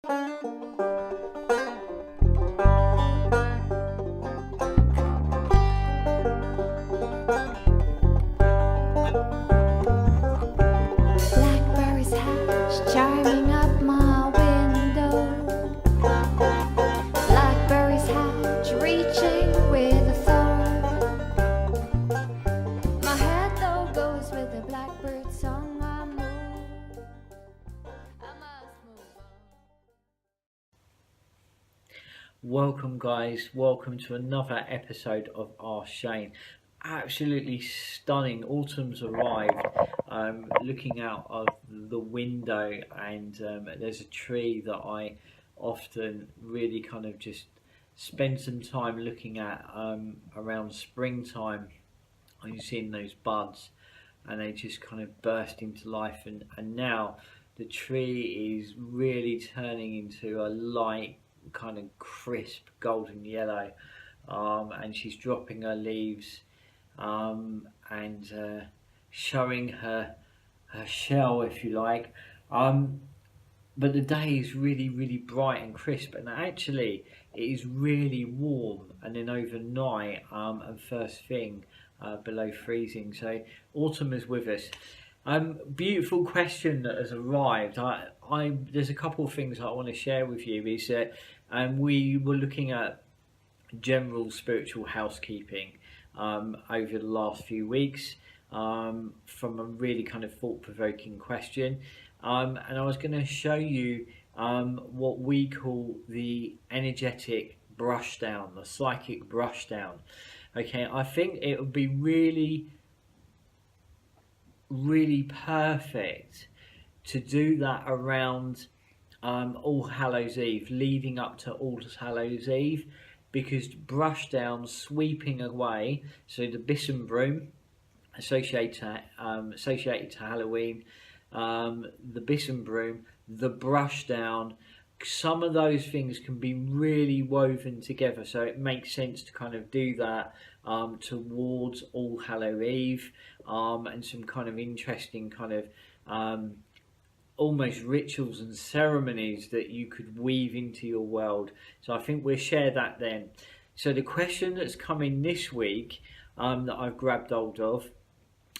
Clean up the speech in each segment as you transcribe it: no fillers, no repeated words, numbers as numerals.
Blackberries hatch, chiming up my window. Blackberries hatch, reaching with a thorn. My head though goes with the blackbird song. I must move on. Welcome guys, welcome to another episode of Ask Shane. Absolutely stunning, autumn's arrived. Looking out of the window and there's a tree that I often really kind of just spend some time looking at around springtime. I'm seeing those buds and they just kind of burst into life, and now the tree is really turning into a light kind of crisp golden yellow, and she's dropping her leaves and showing her shell, if you like. But the day is really bright and crisp, and actually it is really warm, and then overnight and first thing below freezing. So autumn is with us. Beautiful question that has arrived. There's a couple of things I want to share with you. Is that we were looking at general spiritual housekeeping over the last few weeks from a really kind of thought-provoking question, and I was going to show you what we call the energetic brush down, the psychic brush down. Okay, I think it would be really perfect to do that around All Hallows Eve, leading up to All Hallows Eve, because brush down, sweeping away, so the Bisson broom associated to Halloween, the Bisson broom, the brush down, some of those things can be really woven together, so it makes sense to kind of do that towards All Hallow Eve, and some kind of interesting kind of almost rituals and ceremonies that you could weave into your world. So I think we'll share that then. So the question that's coming this week that I've grabbed hold of,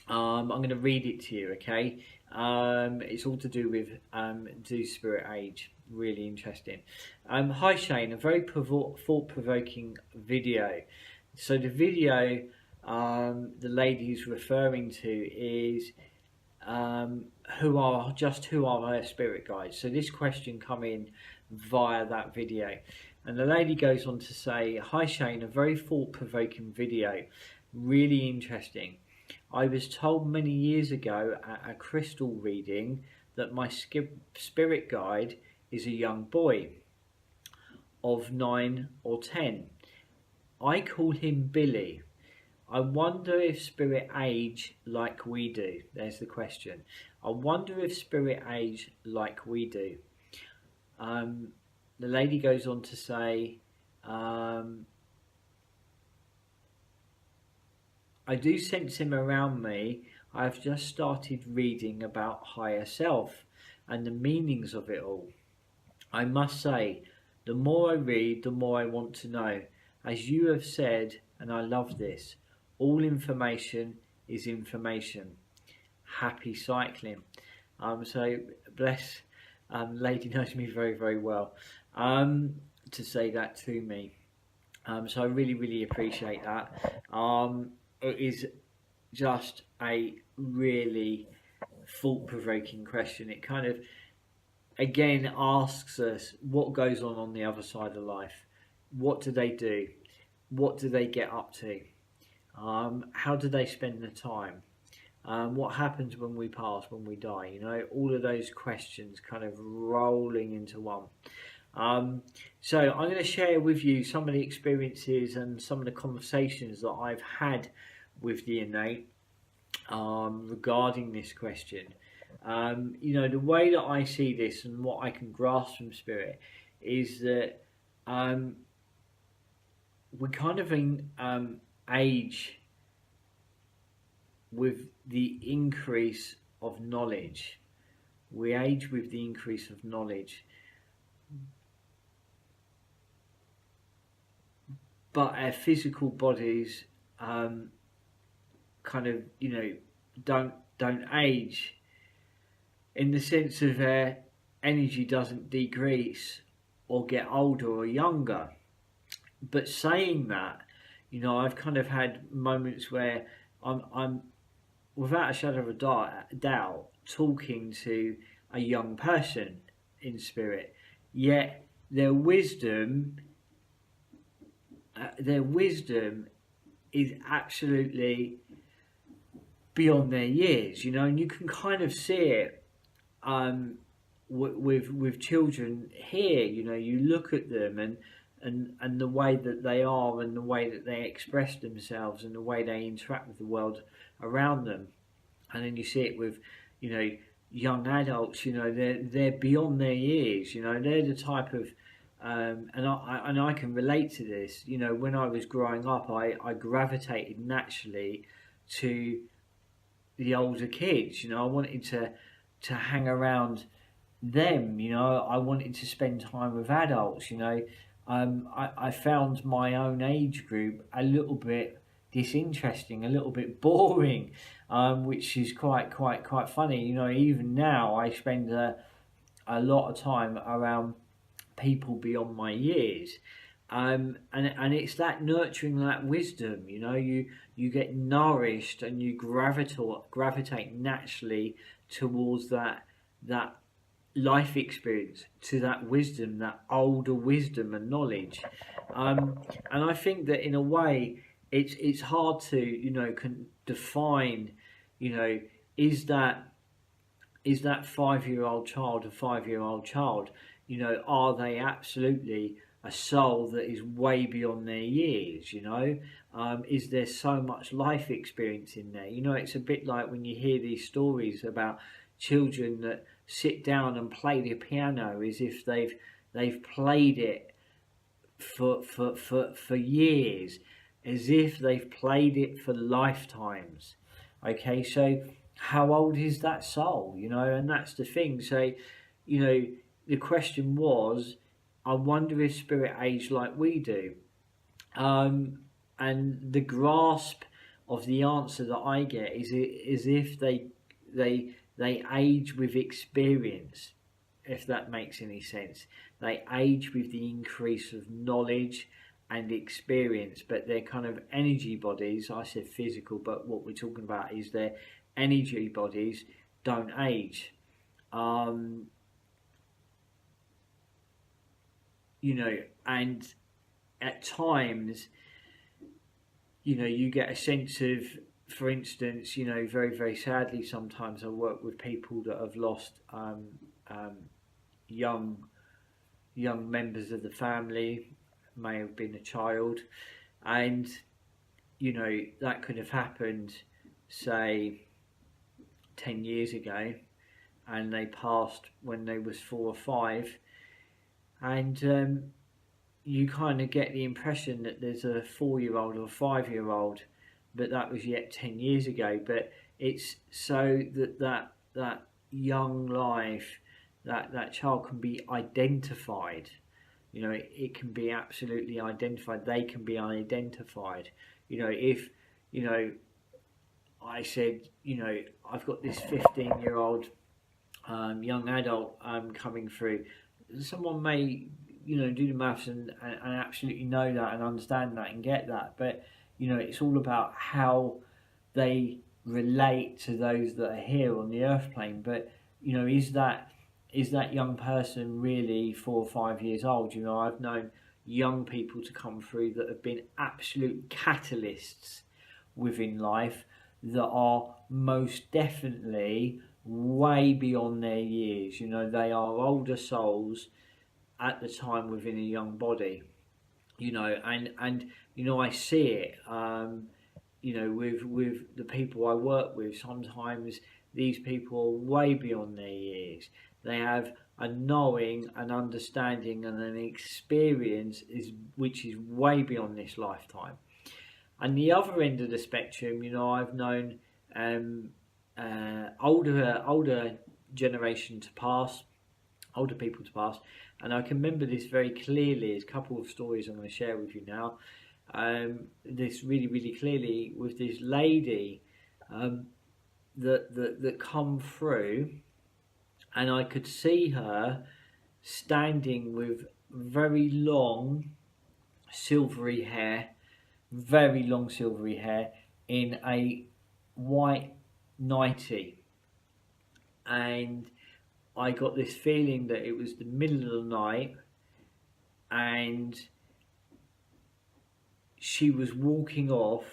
I'm going to read it to you, okay? It's all to do with Do Spirit Age. Really interesting. Hi Shane, a very thought-provoking video. So the video the lady is referring to is who are her spirit guides. So this question come in via that video, and the lady goes on to say, hi Shane, a very thought-provoking video, really interesting. I was told many years ago at a crystal reading that my spirit guide is a young boy of 9 or 10. I call him Billy. I wonder if spirit age like we do. There's the question. I wonder if spirit age like we do. The lady goes on to say, I do sense him around me. I've just started reading about higher self and the meanings of it all. I must say, the more I read, the more I want to know. As you have said, and I love this, all information is information. Happy cycling. So bless, lady knows me very well, to say that to me. So I really appreciate that. It is just a really thought-provoking question. It kind of again asks us what goes on the other side of life. What do they do? What do they get up to? How do they spend the time? What happens when we pass, when we die? You know, all of those questions kind of rolling into one. So I'm going to share with you some of the experiences and some of the conversations that I've had with the innate regarding this question. You know, the way that I see this and what I can grasp from spirit is that we kind of age with the increase of knowledge. We age with the increase of knowledge. but our physical bodies kind of, don't age, in the sense of their energy doesn't decrease or get older or younger. But saying that, I've kind of had moments where I'm without a shadow of a doubt talking to a young person in spirit, yet their wisdom is absolutely beyond their years, and you can kind of see it with children here. You look at them and the way that they are and the way that they express themselves and the way they interact with the world around them, and then you see it with young adults. They're beyond their years. They're the type of and I can relate to this. When I was growing up, I gravitated naturally to the older kids. I wanted to hang around them. I wanted to spend time with adults. I found my own age group a little bit disinteresting, a little bit boring, which is quite funny. Even now I spend a lot of time around people beyond my years. And it's that nurturing that wisdom. You get nourished and you gravitate naturally towards that life experience, to that wisdom, that older wisdom and knowledge. And I think that in a way it's hard to define. Is that 5-year-old child a 5-year-old child? Are they absolutely a soul that is way beyond their years? Is there so much life experience in there? It's a bit like when you hear these stories about children that sit down and play the piano as if they've played it for years, as if they've played it for lifetimes. Okay, so how old is that soul? And that's the thing. So, the question was, I wonder if spirit age like we do. And the grasp of the answer that I get is if they age with experience, if that makes any sense. They age with the increase of knowledge and experience, but their kind of energy bodies, I said physical, but what we're talking about is their energy bodies don't age. And at times, you get a sense of, for instance, very, very sadly, sometimes I work with people that have lost young members of the family, may have been a child, and that could have happened, say, 10 years ago, and they passed when they was 4 or 5, and you kind of get the impression that there's a 4-year-old or a 5-year-old, but that was yet 10 years ago. But it's so that young life, that child can be identified. It can be absolutely identified. They can be identified. If I said, I've got this 15-year-old young adult coming through, someone may do the maths and absolutely know that and understand that and get that, but it's all about how they relate to those that are here on the earth plane. But is that young person really 4 or 5 years old? I've known young people to come through that have been absolute catalysts within life, that are most definitely way beyond their years. They are older souls at the time within a young body. And I see it. With the people I work with, sometimes these people are way beyond their years. They have a knowing, an understanding, and an experience which is way beyond this lifetime. And the other end of the spectrum, I've known older generation to pass. older people to pass. And I can remember this very clearly. There's a couple of stories I'm going to share with you now. This really clearly with this lady that come through, and I could see her standing with very long silvery hair, very long silvery hair in a white nightie, and I got this feeling that it was the middle of the night, and she was walking off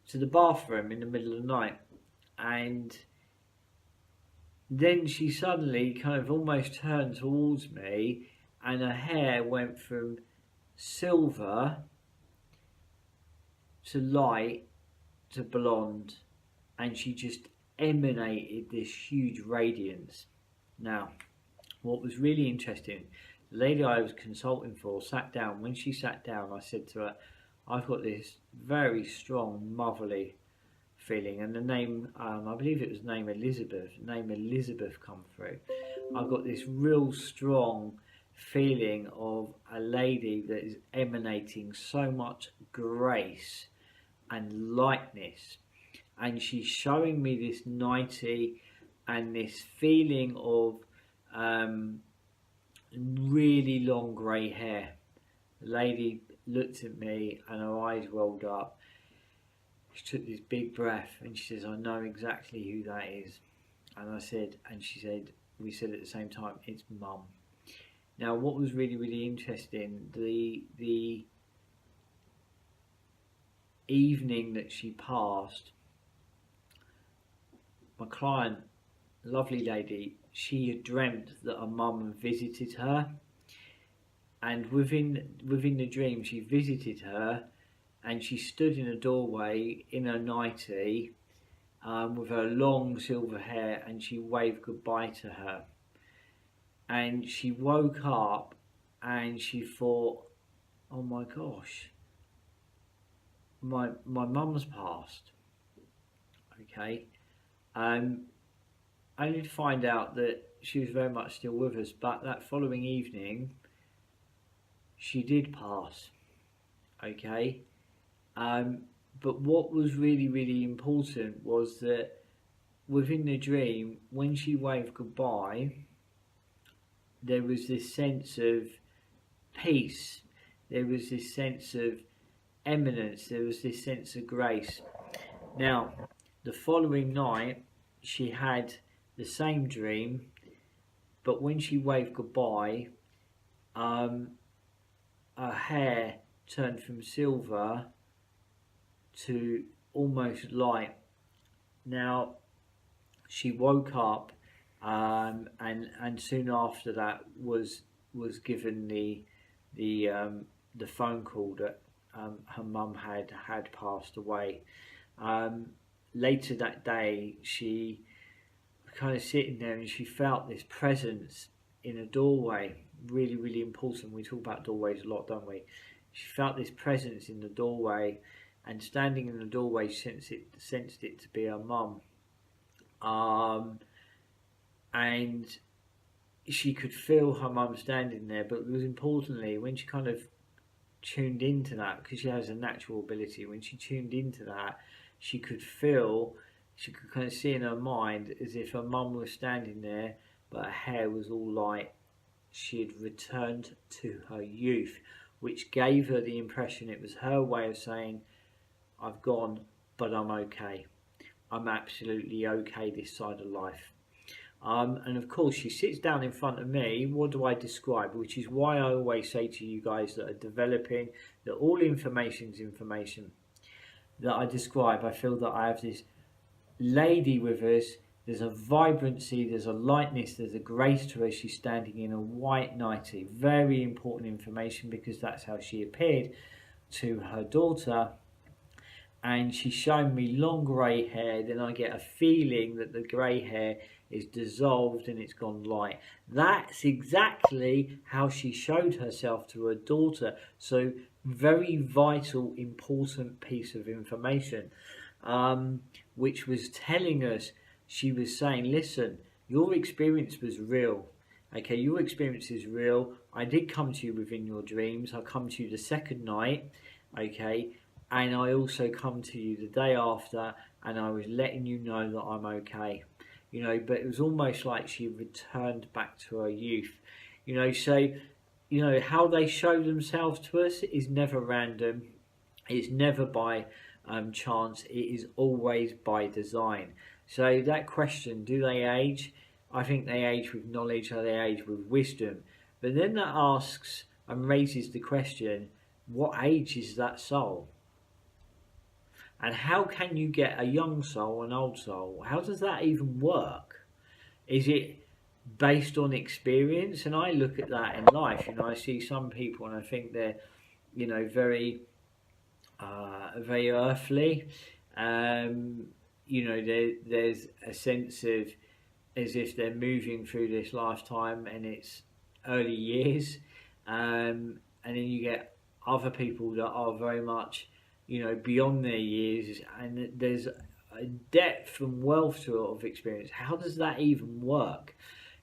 to the bathroom in the middle of the night, and then she suddenly kind of almost turned towards me, and her hair went from silver to light to blonde, and she just emanated this huge radiance. Now, what was really interesting, the lady I was consulting for sat down. When she sat down, I said to her, I've got this very strong motherly feeling, and the name, I believe it was name Elizabeth come through. I've got this real strong feeling of a lady that is emanating so much grace and lightness, and she's showing me this nightie and this feeling of really long grey hair. The lady looked at me and her eyes rolled up. She took this big breath and she says, I know exactly who that is. And I said, and she said, we said at the same time, it's Mum. Now, what was really interesting, the evening that she passed, my client, lovely lady, she had dreamt that her mum visited her, and within the dream she visited her, and she stood in a doorway in her nightie with her long silver hair, and she waved goodbye to her. And she woke up and she thought, oh my gosh, my mum's passed. Okay. Only to find out that she was very much still with us, but that following evening she did pass. Okay. But what was really important was that within the dream, when she waved goodbye, there was this sense of peace, there was this sense of eminence, there was this sense of grace. Now, the following night, she had the same dream, but when she waved goodbye, her hair turned from silver to almost light. Now, she woke up, and soon after that was given the phone call that her mum had passed away. Later that day, she was kind of sitting there and she felt this presence in a doorway. Really important. We talk about doorways a lot, don't we? She felt this presence in the doorway, and standing in the doorway, sensed it to be her mum. And she could feel her mum standing there, but most importantly, when she kind of tuned into that, because she has a natural ability, when she tuned into that, she could kind of see in her mind as if her mum was standing there, but her hair was all light. She had returned to her youth, which gave her the impression it was her way of saying, I've gone, but I'm okay. I'm absolutely okay this side of life. And of course, she sits down in front of me. What do I describe? Which is why I always say to you guys that are developing that all information is information that I describe. I feel that I have this lady with us. There's a vibrancy, there's a lightness, there's a grace to her. She's standing in a white nightie. Very important information, because that's how she appeared to her daughter. And she's showing me long grey hair. Then I get a feeling that the grey hair is dissolved and it's gone light. That's exactly how she showed herself to her daughter. So very vital, important piece of information, which was telling us, she was saying, listen, your experience was real. Okay, your experience is real. I did come to you within your dreams. I come to you the second night, okay, and I also come to you the day after, and I was letting you know that I'm okay. But it was almost like she returned back to her youth. So how they show themselves to us is never random. It's never by chance. It is always by design. So that question, do they age? I think they age with knowledge, or they age with wisdom. But then that asks and raises the question, what age is that soul? And how can you get a young soul, an old soul? How does that even work? Is it based on experience? And I look at that in life. I see some people and I think they're, very, very earthly. There's a sense of as if they're moving through this lifetime and it's early years. And then you get other people that are very much, beyond their years, and there's a depth and wealth to a lot of experience. How does that even work?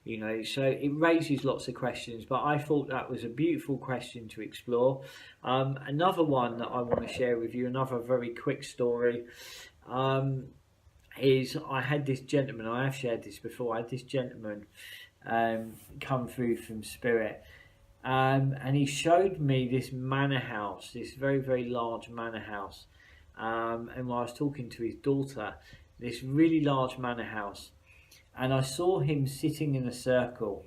So it raises lots of questions, but I thought that was a beautiful question to explore. Another one that I want to share with you, another very quick story, is I had this gentleman, I have shared this before, I had this gentleman come through from Spirit, and he showed me this manor house, this very, very large manor house. And when I was talking to his daughter, this really large manor house, and I saw him sitting in a circle.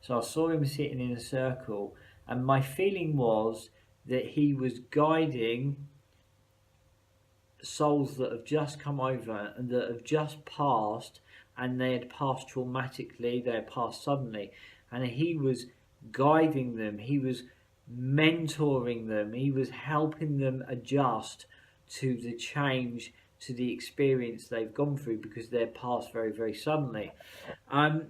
So I saw him sitting in a circle, and my feeling was that he was guiding souls that have just come over and that have just passed, and they had passed traumatically, they had passed suddenly, and he was guiding them, he was mentoring them, he was helping them adjust to the change, to the experience they've gone through, because they're passed very, very suddenly. And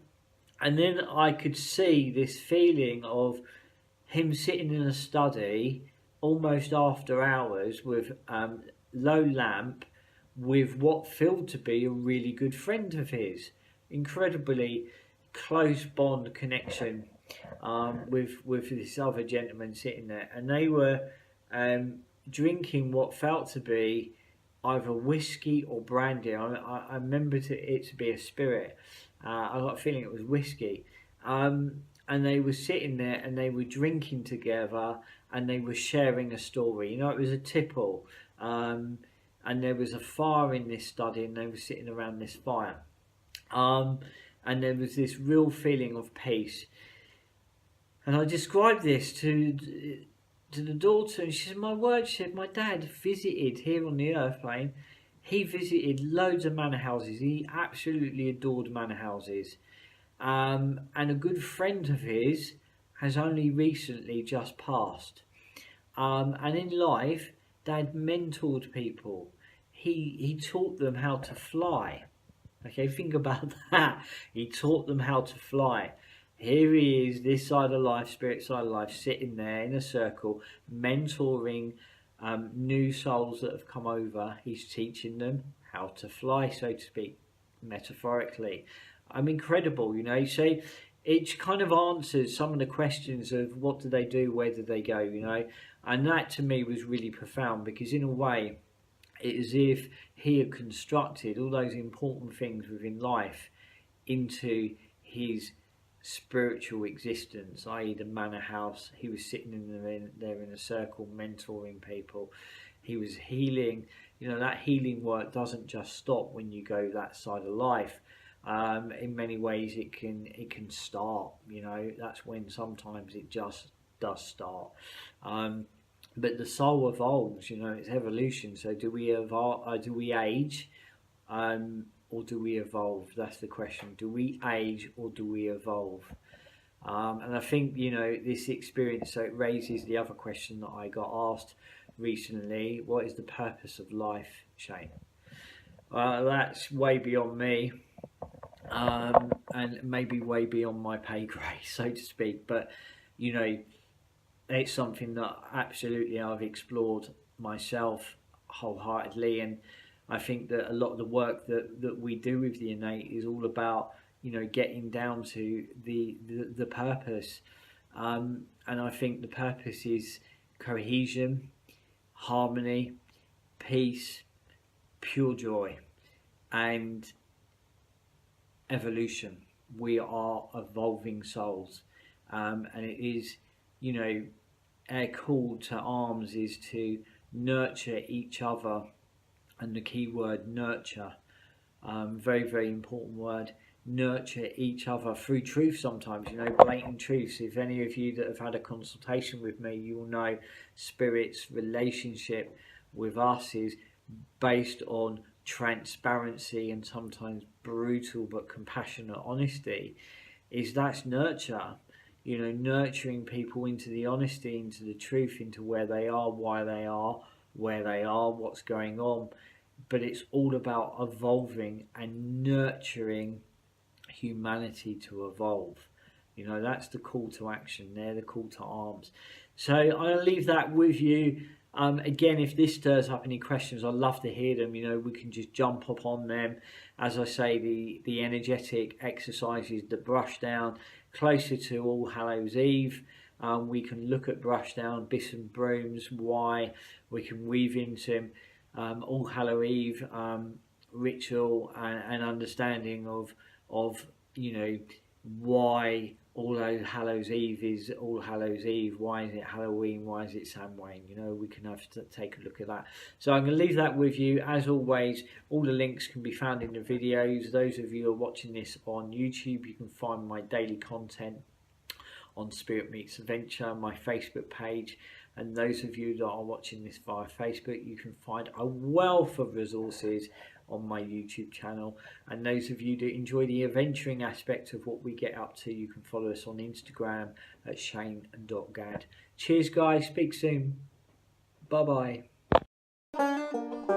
then I could see this feeling of him sitting in a study almost after hours with low lamp, with what felt to be a really good friend of his. Incredibly close bond connection with this other gentleman sitting there, and they were drinking what felt to be either whiskey or brandy. I remember it to be a spirit. I got a feeling it was whiskey. And they were sitting there and they were drinking together and they were sharing a story. It was a tipple. And there was a fire in this study and they were sitting around this fire. And there was this real feeling of peace. And I described this to the daughter, and she said, my word, she said, my dad visited here on the earth plane. He visited loads of manor houses. He absolutely adored manor houses. And a good friend of his has only recently just passed. And in life, Dad mentored people. He taught them how to fly. Okay, think about that. He taught them how to fly. Here he is, this side of life, spirit side of life, sitting there in a circle, mentoring new souls that have come over. He's teaching them how to fly, so to speak, metaphorically. Incredible, So it kind of answers some of the questions of what do they do, where do they go, And that to me was really profound, because in a way, it is as if he had constructed all those important things within life into his spiritual existence, i.e. the manor house. He was sitting there in a circle, mentoring people. He was healing. That healing work doesn't just stop when you go that side of life. In many ways, it can start. That's when sometimes it just does start. But the soul evolves. It's evolution. So do we evolve? Do we age? Or do we evolve? That's the question. Do we age or do we evolve? And I think, this experience, so it raises the other question that I got asked recently. What is the purpose of life, Shane? That's way beyond me, and maybe way beyond my pay grade, so to speak. But, it's something that absolutely I've explored myself wholeheartedly, and I think that a lot of the work that we do with the innate is all about getting down to the purpose. And I think the purpose is cohesion, harmony, peace, pure joy, and evolution. We are evolving souls, and it is, our call to arms is to nurture each other, and the key word nurture, very, very important word. Nurture each other through truth sometimes, blatant truths. If any of you that have had a consultation with me, you will know Spirit's relationship with us is based on transparency and sometimes brutal but compassionate honesty. That's nurture, nurturing people into the honesty, into the truth, into where they are, why they are, where they are, what's going on. But it's all about evolving and nurturing humanity to evolve. That's the call to action there, the call to arms. So I'll leave that with you. Again, if this stirs up any questions, I'd love to hear them. We can just jump up on them. As I say, the energetic exercises, the brush down, closer to All Hallows Eve. We can look at brush down, bis and brooms, why. We can weave into All Hallow Eve ritual and understanding of why All Hallows Eve is All Hallows Eve. Why is it Halloween? Why is it Samhain? We can have to take a look at that. So I'm going to leave that with you. As always, all the links can be found in the videos. Those of you who are watching this on YouTube, you can find my daily content on Spirit Meets Adventure, my Facebook page. And those of you that are watching this via Facebook, you can find a wealth of resources on my YouTube channel. And those of you that enjoy the adventuring aspect of what we get up to, you can follow us on Instagram at shane.gad. Cheers guys, speak soon. Bye bye.